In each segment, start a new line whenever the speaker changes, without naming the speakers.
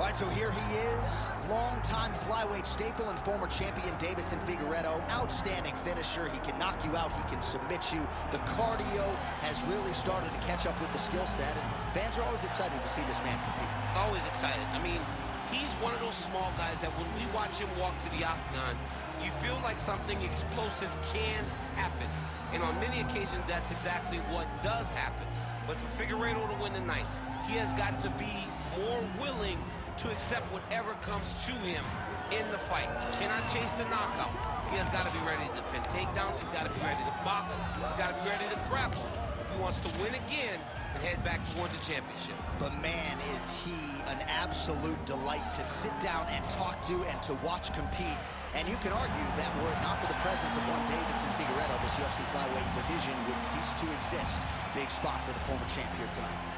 right, so here he is, longtime flyweight staple and former champion Deiveson Figueiredo. Outstanding finisher. He can knock you out. He can submit you. The cardio has really started to catch up with the skill set, and fans are always excited to see this man compete.
Always excited. I mean, he's one of those small guys that when we watch him walk to the octagon, you feel like something explosive can happen. And on many occasions, that's exactly what does happen. But for Figueiredo to win tonight, he has got to be more willing to accept whatever comes to him in the fight. He cannot chase the knockout. He has got to be ready to defend takedowns. He's got to be ready to box. He's got to be ready to grapple if he wants to win again and head back towards the championship.
But man, is he an absolute delight to sit down and talk to and to watch compete. And you can argue that were it not for the presence of one Deiveson Figueiredo, this UFC flyweight division would cease to exist. Big spot for the former champ here tonight.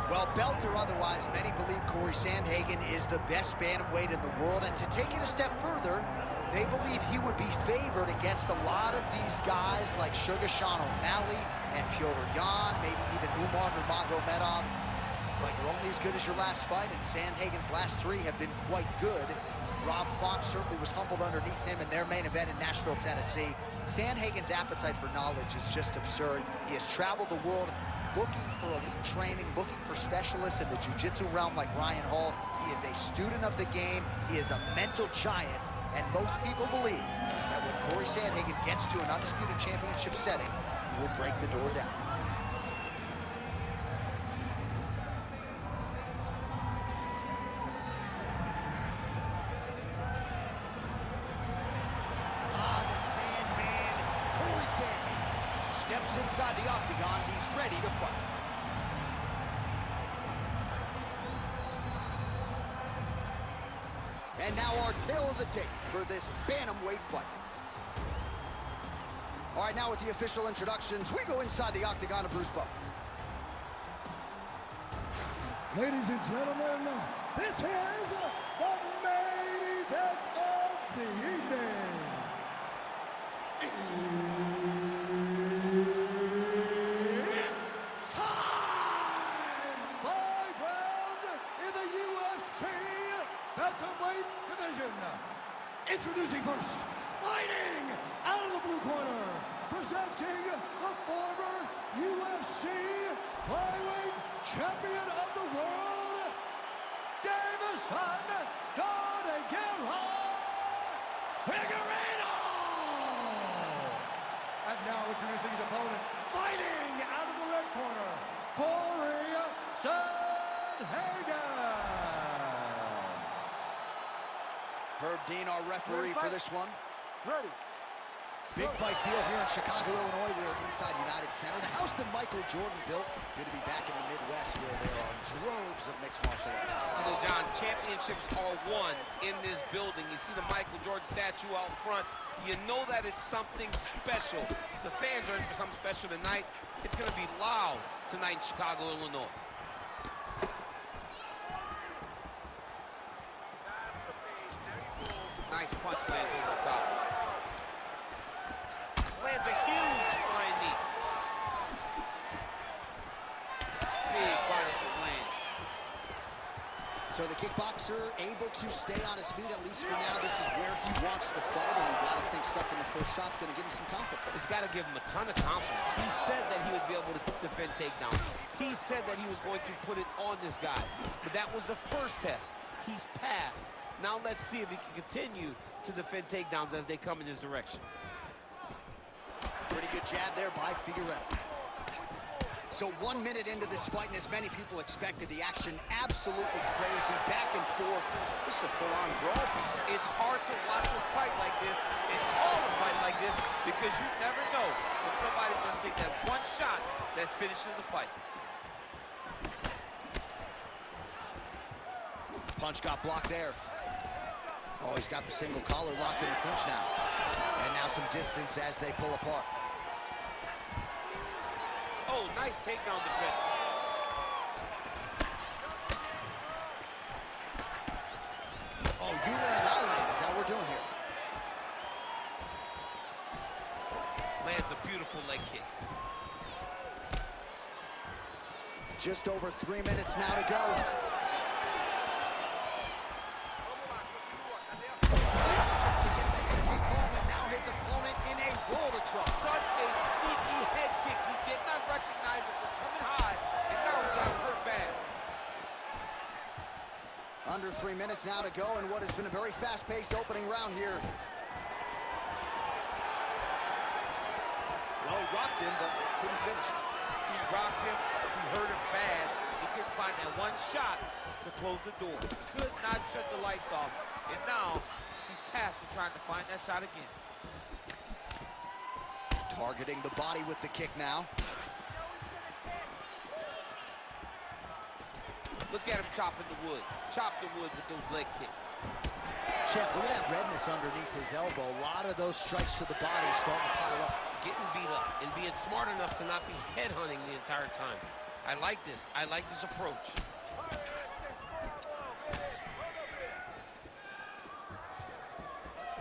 Well, belt or otherwise, many believe Cory Sandhagen is the best bantamweight in the world, and to take it a step further, they believe he would be favored against a lot of these guys like Sugar Sean O'Malley and Petr Yan, maybe even Umar Nurmagomedov. But you're only as good as your last fight, and Sandhagen's last three have been quite good. Rob Font certainly was humbled underneath him in their main event in Nashville, Tennessee. Sandhagen's appetite for knowledge is just absurd. He has traveled the world looking for elite training, looking for specialists in the jiu-jitsu realm like Ryan Hall. He is a student of the game. He is a mental giant. And most people believe that when Cory Sandhagen gets to an undisputed championship setting, he will break the door down. The Sandman, Cory Sandhagen, steps inside the octagon. He's ready to fight. And now our tale of the tape for this bantamweight fight. All right, now with the official introductions, we go inside the octagon of Bruce Buffer.
Ladies and gentlemen, this is the main event of the evening. It's time! 5 rounds in the UFC bantamweight division. Introducing first, fighting out of the blue corner, presenting the former UFC flyweight champion of the world, Deiveson Figueiredo! And now introducing his opponent, fighting out of the red corner, Cory Sandhagen!
Herb Dean, our referee for this one.
Ready.
Big fight field here in Chicago, Illinois. We are inside United Center, the house that Michael Jordan built. Good to be back in the Midwest where there are droves of mixed martial arts.
So, John, championships are won in this building. You see the Michael Jordan statue out front. You know that it's something special. The fans are in for something special tonight. It's going to be loud tonight in Chicago, Illinois. Nice punch lands over the top. Lands a huge flying knee. Big body to land.
So the kickboxer able to stay on his feet, at least for now. This is where he wants the fight, and you got to think stuff in the first shot's going to give him some confidence.
It's got to give him a ton of confidence. He said that he would be able to defend takedowns. He said that he was going to put it on this guy. But that was the first test. He's passed. Now let's see if he can continue to defend takedowns as they come in his direction.
Pretty good jab there by Figueiredo. So 1 minute into this fight, and as many people expected, the action absolutely crazy, back and forth. This is a full-on brawl.
It's hard to watch a fight like this and call a fight like this because you never know when somebody's going to take that one shot that finishes the fight.
Punch got blocked there. Oh, he's got the single collar locked in the clinch now. And now some distance as they pull apart.
Oh, nice takedown defense. Beautiful leg kick.
Just over 3 minutes now to go. Now his opponent in a world of trouble.
Such a sneaky head kick. He did not recognize it was coming high, and now he's got hurt bad.
Under 3 minutes now to go in what has been a very fast-paced opening round here. Well, he rocked him, but couldn't finish it.
He rocked him. He hurt him bad. He couldn't find that one shot to close the door. Could not shut the lights off. And now he's tasked with trying to find that shot again.
Targeting the body with the kick now.
Look at him chopping the wood. Chop the wood with those leg kicks.
Check, look at that redness underneath his elbow. A lot of those strikes to the body starting to pile up.
Getting beat up and being smart enough to not be headhunting the entire time. I like this. I like this approach.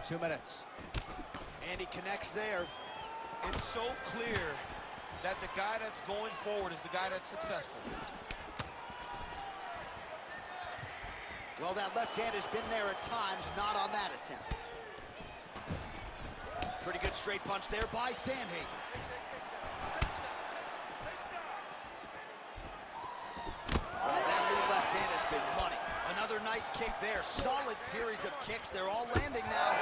2 minutes. And he connects there.
It's so clear that the guy that's going forward is the guy that's successful.
Well, that left hand has been there at times, not on that attempt. Pretty good straight punch there by Sandhagen. Oh, that lead left hand has been money. Another nice kick there. Solid series of kicks. They're all landing now.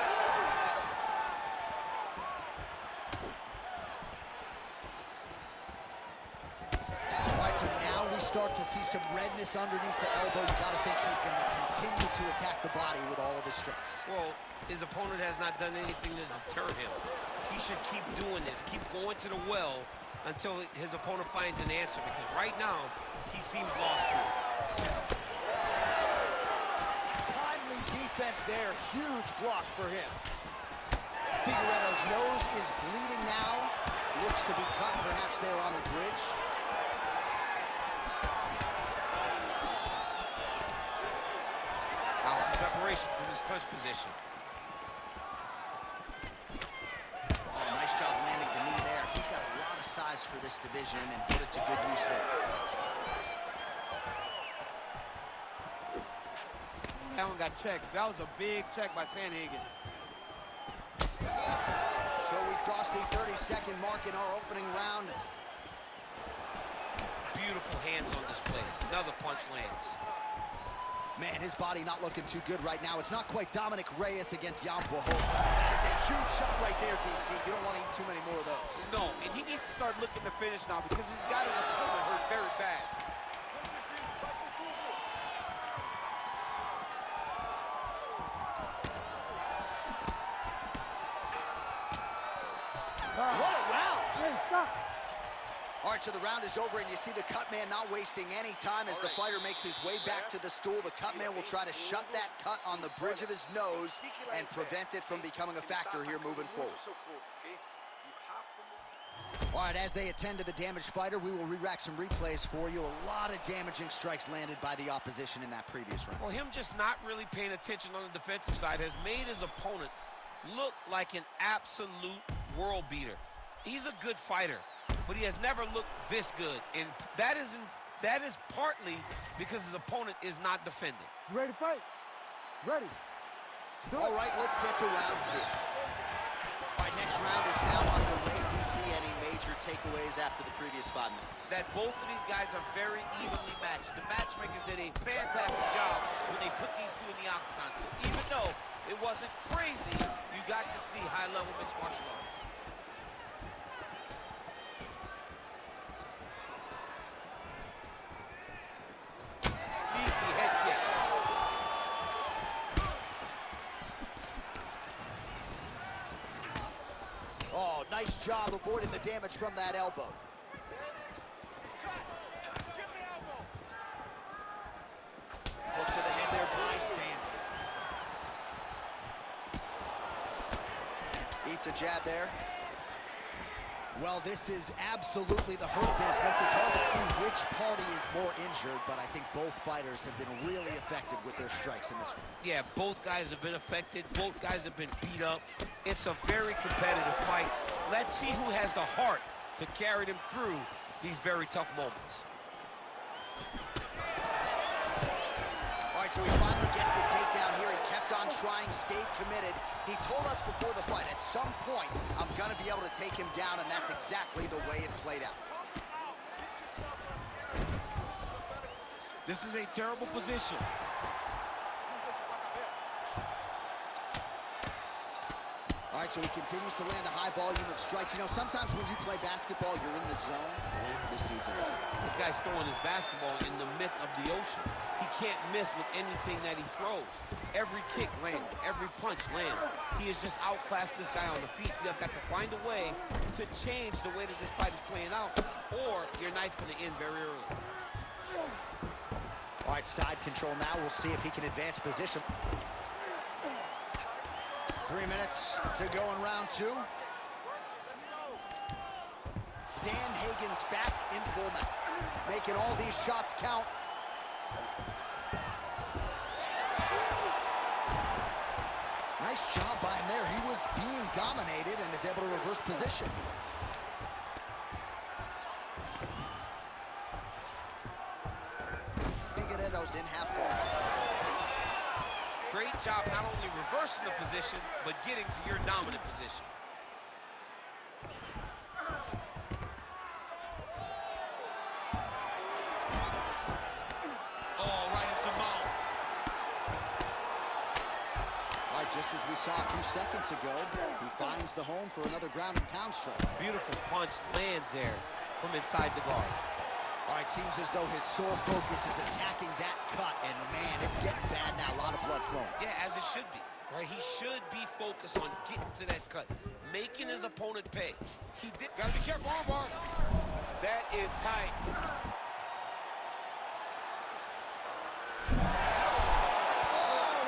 All right, so now we start to see some redness underneath the elbow. You got to think he's going to continue to attack the body with all of his strikes.
Well, his opponent has not done anything to deter him. He should keep doing this, keep going to the well until his opponent finds an answer, because right now, he seems lost to it.
Timely defense there, huge block for him. Figueiredo's nose is bleeding now. Looks to be cut, perhaps there on the bridge.
Now some separation from his clinch position.
Oh, nice job landing the knee there. He's got a lot of size for this division and put it to good use there.
That one got checked. That was a big check by Sandhagen.
So we cross the 30-second mark in our opening round.
Beautiful hands on display. Another punch lands.
Man, his body not looking too good right now. It's not quite Dominic Reyes against Jan Boho. That is a huge shot right there, DC. You don't want to eat too many more of those.
No, and he needs to start looking to finish now because he's got his opponent hurt very bad.
What a round!
Hey, stop!
All right, so the round is over, and you see the cut man not wasting any time as the fighter makes his way back to the stool. The cut man will try to shut that cut on the bridge of his nose and prevent it from becoming a factor here moving forward. All right, as they attend to the damaged fighter, we will re-rack some replays for you. A lot of damaging strikes landed by the opposition in that previous round.
Well, him just not really paying attention on the defensive side has made his opponent look like an absolute world beater. He's a good fighter, but he has never looked this good, and that is partly because his opponent is not defending.
You ready to fight? Ready.
All right, let's get to round two. All right, next round is now underway. DC, any major takeaways after the previous 5 minutes?
That both of these guys are very evenly matched. The matchmakers did a fantastic job when they put these two in the octagon. So even though it wasn't crazy, you got to see high-level mixed martial arts. Sneaky head kick.
Oh, nice job avoiding the damage from that elbow. Hook to the head there by Sandhagen. Eats a jab there. Well, this is absolutely the hurt business. It's hard to see which party is more injured, but I think both fighters have been really effective with their strikes in this one.
Yeah, both guys have been affected. Both guys have been beat up. It's a very competitive fight. Let's see who has the heart to carry them through these very tough moments.
All right, so he finally gets the takedown here. He kept on trying, stayed committed. He told us before the fight, at some point, I'm going to be able to take him down, and that's exactly the way it played out.
This is a terrible position.
All right, so he continues to land a high volume of strikes. You know, sometimes when you play basketball, you're in the zone. This dude's in the zone.
This guy's throwing his basketball in the midst of the ocean. He can't miss with anything that he throws. Every kick lands, every punch lands. He has just outclassed this guy on the feet. You have got to find a way to change the way that this fight is playing out, or your night's going to end very early.
All right, side control now. We'll see if he can advance position. 3 minutes to go in round 2. Sandhagen's back in format, making all these shots count. Nice job by him there. He was being dominated and is able to reverse position. Figueiredo's in half guard.
Great job not only reversing the position, but getting to your dominant position. Oh, right into mount.
Right, just as we saw a few seconds ago, he finds the home for another ground and pound strike.
Beautiful punch lands there from inside the guard.
All right, seems as though his sole focus is attacking that cut, and man, it's getting bad now. A lot of blood flowing.
Yeah, as it should be, right? He should be focused on getting to that cut, making his opponent pay. He did. Gotta be careful, armbar. That is tight.
Oh,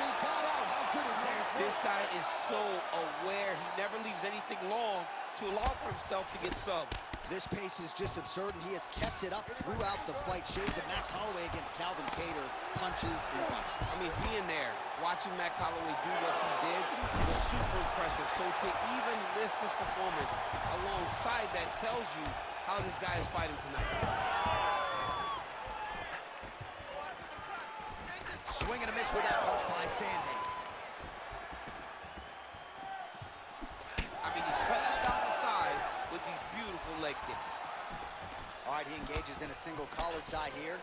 he got out. How good is that?
This guy is so aware. He never leaves anything long to allow for himself to get subbed.
This pace is just absurd, and he has kept it up throughout the fight. Shades of Max Holloway against Calvin Kattar, punches and punches.
I mean, being there, watching Max Holloway do what he did was super impressive. So to even list this performance alongside that tells you how this guy is fighting tonight.
Swing and a miss with that punch by Sandhagen.
I mean, he's cutting down the size with these beautiful leg kicks.
All right, he engages in a single collar tie here.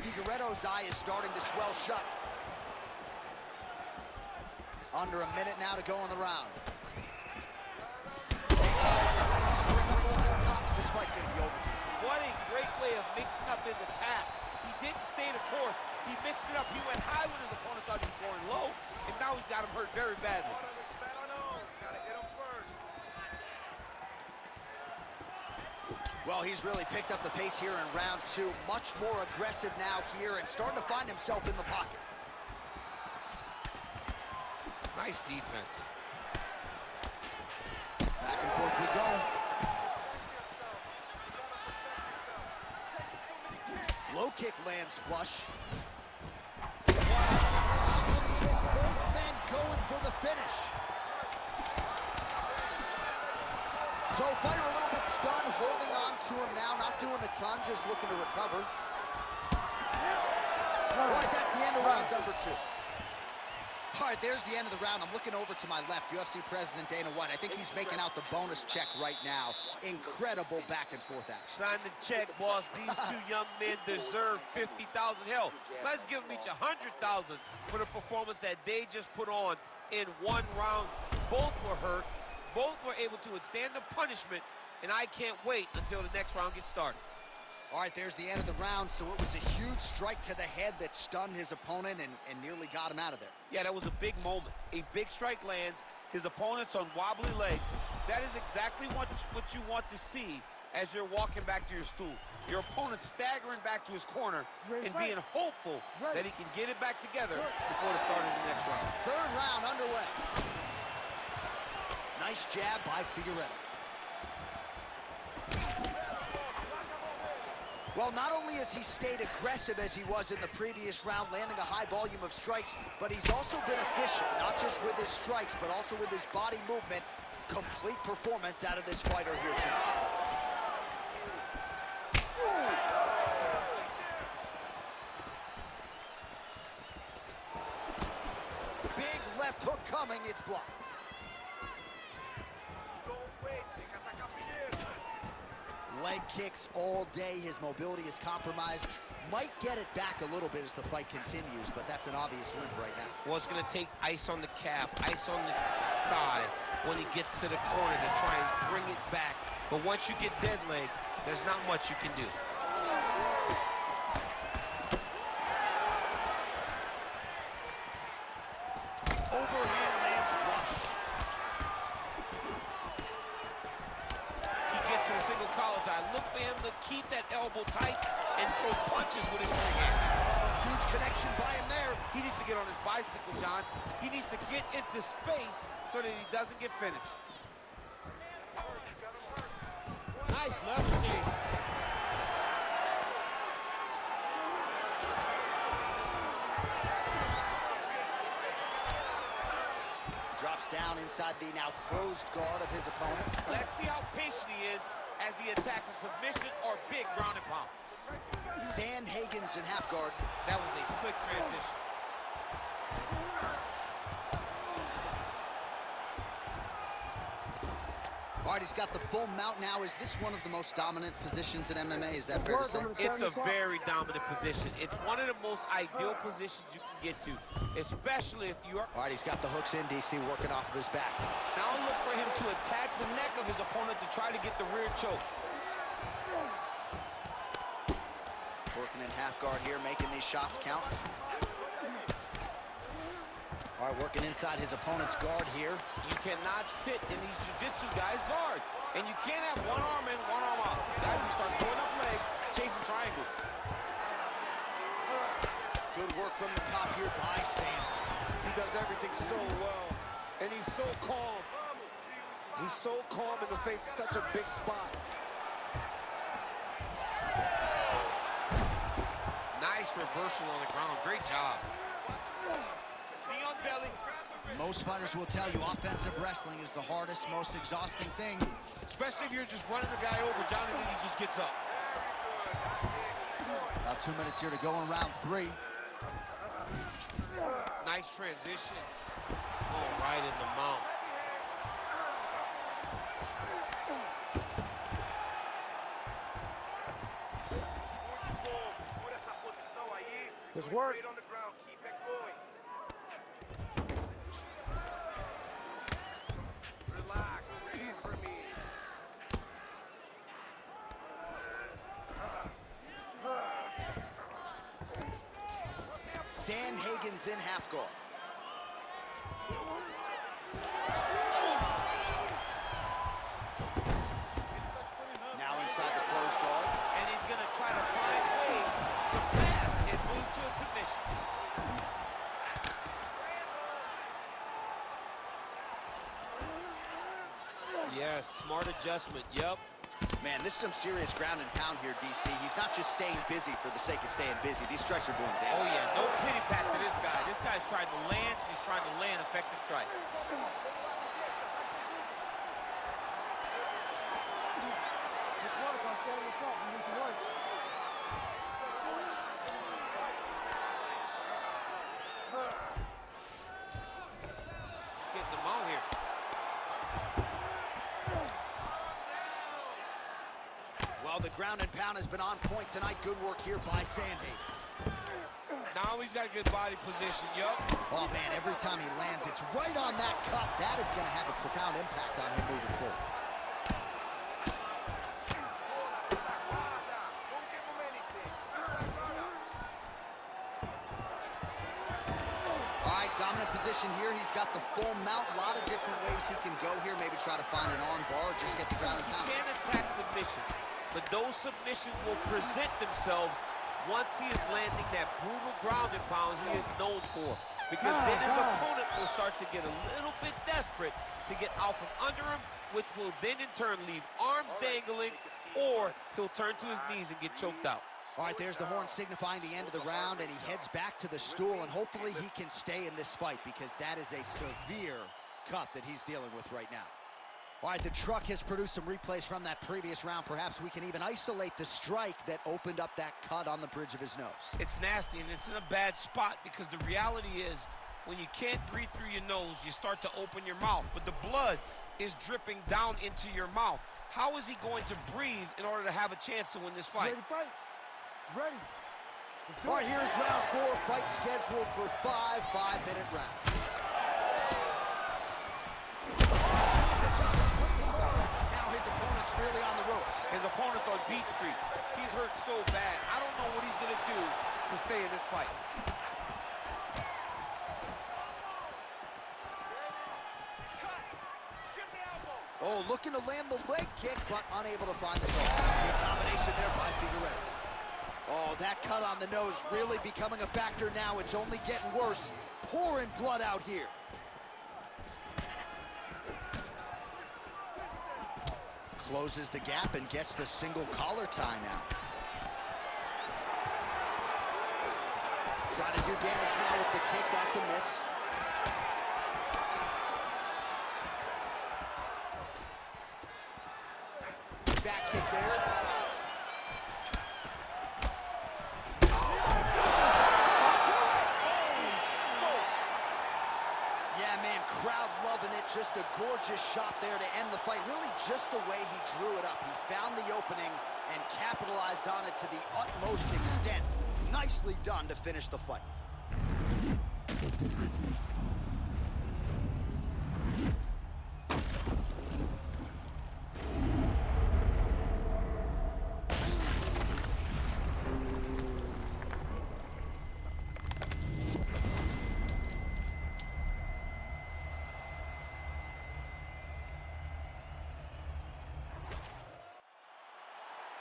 Figueiredo's eye is starting to swell shut. Under a minute now to go in the round. This fight's going to be over, DC.
What a great way of mixing up his attack. He didn't stay the course. He mixed it up. He went high when his opponent thought he was going low, and now he's got him hurt very badly.
Well, he's really picked up the pace here in round 2. Much more aggressive now here and starting to find himself in the pocket.
Nice defense.
Back and forth we go. Low kick lands flush. Both men going for the finish. So fighter a little bit stunned, holding on to him now, not doing a ton, just looking to recover. All right, that's the end of round number 2. All right, there's the end of the round. I'm looking over to my left, UFC President Dana White. I think he's making out the bonus check right now. Incredible back and forth action.
Sign the check, boss. These two young men deserve $50,000. Hell, let's give them each $100,000 for the performance that they just put on in one round. Both were hurt. Both were able to withstand the punishment, and I can't wait until the next round gets started.
All right, there's the end of the round, so it was a huge strike to the head that stunned his opponent and nearly got him out of there.
Yeah, that was a big moment. A big strike lands, his opponent's on wobbly legs. That is exactly what you want to see as you're walking back to your stool. Your opponent staggering back to his corner and being hopeful that he can get it back together before the start of the next round.
Third round underway. Nice jab by Figueiredo. Well, not only has he stayed aggressive as he was in the previous round, landing a high volume of strikes, but he's also been efficient, not just with his strikes, but also with his body movement. Complete performance out of this fighter here tonight. Big left hook coming, it's blocked. Leg kicks all day, his mobility is compromised. Might get it back a little bit as the fight continues, but that's an obvious limp right now.
Well, it's gonna take ice on the calf, ice on the thigh when he gets to the corner to try and bring it back. But once you get dead leg, there's not much you can do.
Overhand lands flush.
He gets to the single collar tie. Look for him to keep that elbow tight and throw punches with his free hand.
Oh, huge connection by him there.
He needs to get on his bicycle, John. He needs to get into space so that he doesn't get finished. Nice level change.
Drops down inside the now closed guard of his opponent.
Let's see how patient he is as he attacks a submission or big ground and pound.
Sandhagen's in half guard.
That was a slick transition.
All right, he's got the full mount now. Is this one of the most dominant positions in MMA? Is that fair to say?
It's a very dominant position. It's one of the most ideal positions you can get to, especially if you are...
All right, he's got the hooks in, DC, working off of his back.
Now look for him to attack the neck of his opponent to try to get the rear choke.
Working in half guard here, making these shots count. All right, working inside his opponent's guard here.
You cannot sit in these jiu-jitsu guys' guard. And you can't have one arm in, one arm out. Guys who start throwing up legs, chasing triangles.
Good work from the top here by Sam.
He does everything so well, and he's so calm. He's so calm in the face of such a big spot.
Nice reversal on the ground. Great job.
Knee on belly.
Most fighters will tell you offensive wrestling is the hardest, most exhausting thing.
Especially if you're just running the guy over, John, and then he just gets up.
About 2 minutes here to go in round 3.
Nice transition. Oh, right in the mount.
His work.
On the ground, keep it going. Relax, breathe for me.
Sandhagen's in half guard. Now inside the closed guard.
And he's going to try to find ways to pass and move to a submission.
Yes, smart adjustment. Yep.
Man, this is some serious ground and pound here, DC. He's not just staying busy for the sake of staying busy. These strikes are doing
Oh,
damage.
yeah, no pity pat to this guy. This guy's trying to land, and he's trying to land effective strikes.
Just work on standing this up. You need to work.
Get the mount here.
Well, the ground and pound has been on point tonight. Good work here by Sandhagen.
Now he's got good body position. Yup.
Oh, man, every time he lands, it's right on that cut. That is going to have a profound impact on him moving forward.
Don't give him anything.
All right, dominant position here. He's got the full mount. A lot of different ways he can go here. Maybe try to find an arm bar or just get the ground and
He
pound.
can attack submissions, but those submissions will present themselves once he is landing that brutal ground and pound he is known for. Because then his opponent will start to get a little bit desperate to get out from under him, which will then in turn leave arms dangling, or he'll turn to his knees and get choked out.
All right, there's the horn signifying the end of the round, and he heads back to the stool, and hopefully he can stay in this fight because that is a severe cut that he's dealing with right now. All right, the truck has produced some replays from that previous round. Perhaps we can even isolate the strike that opened up that cut on the bridge of his nose.
It's nasty, and it's in a bad spot because the reality is when you can't breathe through your nose, you start to open your mouth, but the blood is dripping down into your mouth. How is he going to breathe in order to have a chance to win this fight?
Ready to fight? Ready.
All right, here's round 4, fight scheduled for 5 5-minute rounds. Now his opponent's really on the ropes.
His opponent's on Beach Street. He's hurt so bad. I don't know what he's going to do to stay in this fight.
Oh, looking to land the leg kick, but unable to find the goal. Good combination there by Figueiredo. Oh, that cut on the nose really becoming a factor now. It's only getting worse. Pouring blood out here. Closes the gap and gets the single collar tie now. Trying to do damage now with the kick. That's a miss. Back kick there. Yeah, man, crowd loving it. Just a gorgeous shot there to end the fight. Really just the way he drew it up. He found the opening and capitalized on it to the utmost extent. Nicely done to finish the fight.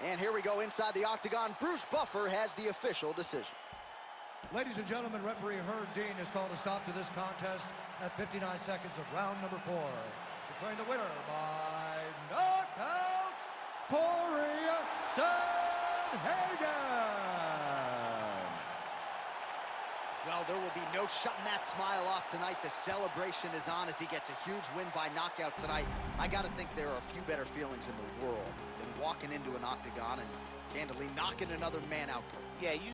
And here we go inside the octagon. Bruce Buffer has the official decision.
Ladies and gentlemen, referee Herb Dean has called a stop to this contest at 59 seconds of round number 4. Declaring the winner by knockout, Cory Sandhagen.
Well, there will be no shutting that smile off tonight. The celebration is on as he gets a huge win by knockout tonight. I got to think there are a few better feelings in the world than walking into an octagon and candidly knocking another man out.
Yeah, you